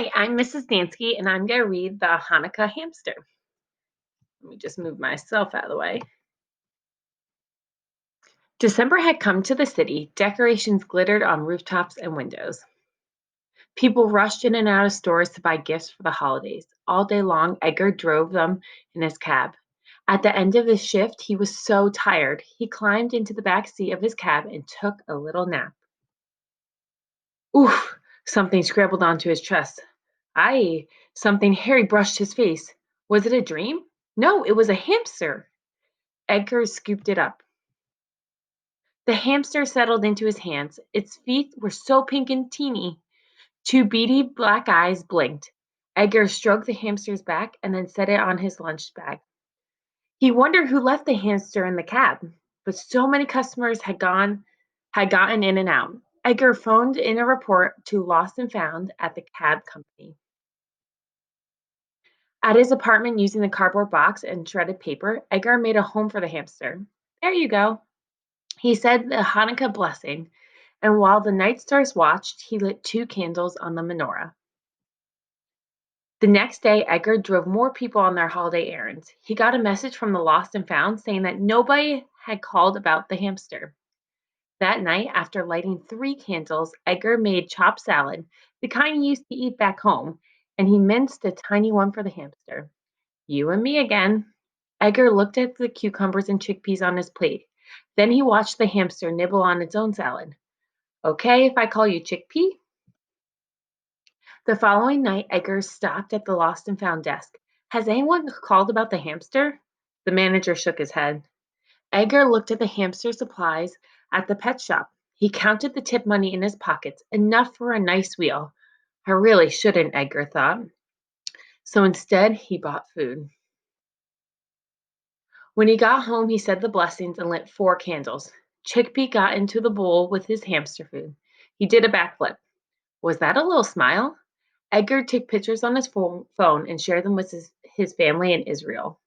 Hi, I'm Mrs. Dansky, and I'm going to read the Hanukkah Hamster. Let me just move myself out of the way. December had come to the city. Decorations glittered on rooftops and windows. People rushed in and out of stores to buy gifts for the holidays. All day long, Edgar drove them in his cab. At the end of his shift, he was so tired. He climbed into the back seat of his cab and took a little nap. Oof! Something scrambled onto his chest. Aye, something hairy brushed his face. Was it a dream? No, it was a hamster. Edgar scooped it up. The hamster settled into his hands. Its feet were so pink and teeny. Two beady black eyes blinked. Edgar stroked the hamster's back and then set it on his lunch bag. He wondered who left the hamster in the cab, but so many customers had gotten in and out. Edgar phoned in a report to Lost and Found at the cab company. At his apartment, using the cardboard box and shredded paper, Edgar made a home for the hamster. There you go. He said the Hanukkah blessing, and while the night stars watched, he lit two candles on the menorah. The next day, Edgar drove more people on their holiday errands. He got a message from the Lost and Found saying that nobody had called about the hamster. That night, after lighting three candles, Edgar made chopped salad, the kind he used to eat back home, and he minced a tiny one for the hamster. You and me again. Edgar looked at the cucumbers and chickpeas on his plate. Then he watched the hamster nibble on its own salad. Okay, if I call you Chickpea? The following night, Edgar stopped at the Lost and Found desk. Has anyone called about the hamster? The manager shook his head. Edgar looked at the hamster supplies at the pet shop. He counted the tip money in his pockets, enough for a nice wheel. I really shouldn't, Edgar thought. So instead, he bought food. When he got home, he said the blessings and lit four candles. Chickpea got into the bowl with his hamster food. He did a backflip. Was that a little smile? Edgar took pictures on his phone and shared them with his family in Israel.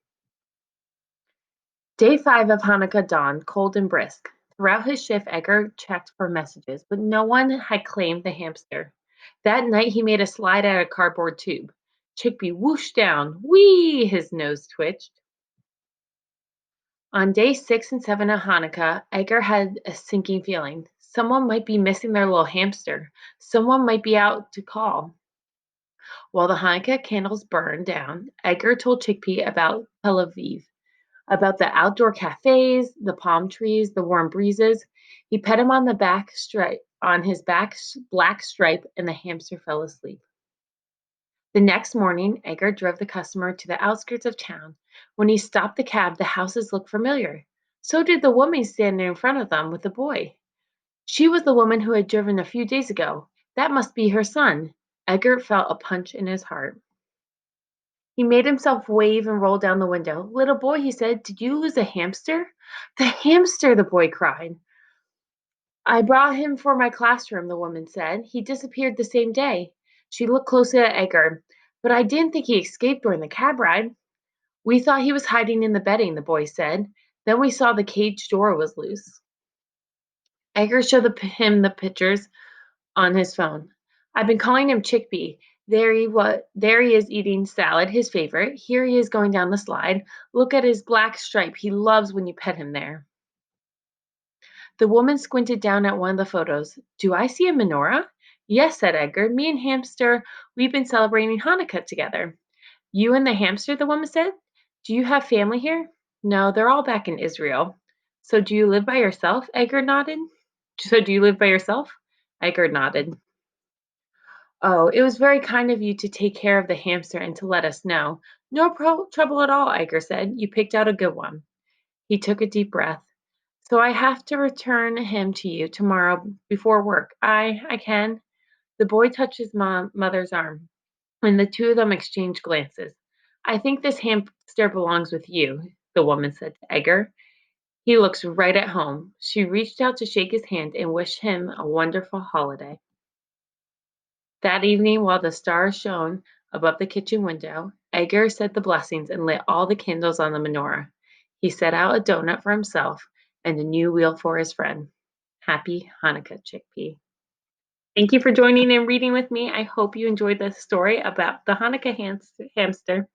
Day 5 of Hanukkah dawned, cold and brisk. Throughout his shift, Edgar checked for messages, but no one had claimed the hamster. That night, he made a slide out of a cardboard tube. Chickpea whooshed down. Whee! His nose twitched. On day 6 and 7 of Hanukkah, Edgar had a sinking feeling. Someone might be missing their little hamster. Someone might be out to call. While the Hanukkah candles burned down, Edgar told Chickpea about Tel Aviv, about the outdoor cafes, the palm trees, the warm breezes. He pet him on the back stripe, on his back black stripe, and the hamster fell asleep. The next morning, Edgar drove the customer to the outskirts of town. When he stopped the cab, the houses looked familiar. So did the woman standing in front of them with the boy. She was the woman who had driven a few days ago. That must be her son. Edgar felt a punch in his heart. He made himself wave and roll down the window. Little boy, he said, did you lose a hamster? The hamster, the boy cried. I brought him for my classroom, the woman said. He disappeared the same day. She looked closely at Edgar. But I didn't think he escaped during the cab ride. We thought he was hiding in the bedding, the boy said. Then we saw the cage door was loose. Edgar showed him the pictures on his phone. I've been calling him Chickpea. There he is eating salad, his favorite. Here he is going down the slide. Look at his black stripe. He loves when you pet him there. The woman squinted down at one of the photos. Do I see a menorah? Yes, said Edgar. Me and Hamster, we've been celebrating Hanukkah together. You and the hamster, the woman said. Do you have family here? No, they're all back in Israel. So do you live by yourself? Edgar nodded. So do you live by yourself? Edgar nodded. Oh, it was very kind of you to take care of the hamster and to let us know. No trouble at all, Edgar said. You picked out a good one. He took a deep breath. So I have to return him to you tomorrow before work. I can. The boy touched his mother's arm, and the two of them exchanged glances. I think this hamster belongs with you, the woman said to Edgar. He looks right at home. She reached out to shake his hand and wish him a wonderful holiday. That evening, while the stars shone above the kitchen window, Edgar said the blessings and lit all the candles on the menorah. He set out a donut for himself and a new wheel for his friend. Happy Hanukkah, Chickpea. Thank you for joining and reading with me. I hope you enjoyed this story about the Hanukkah hamster.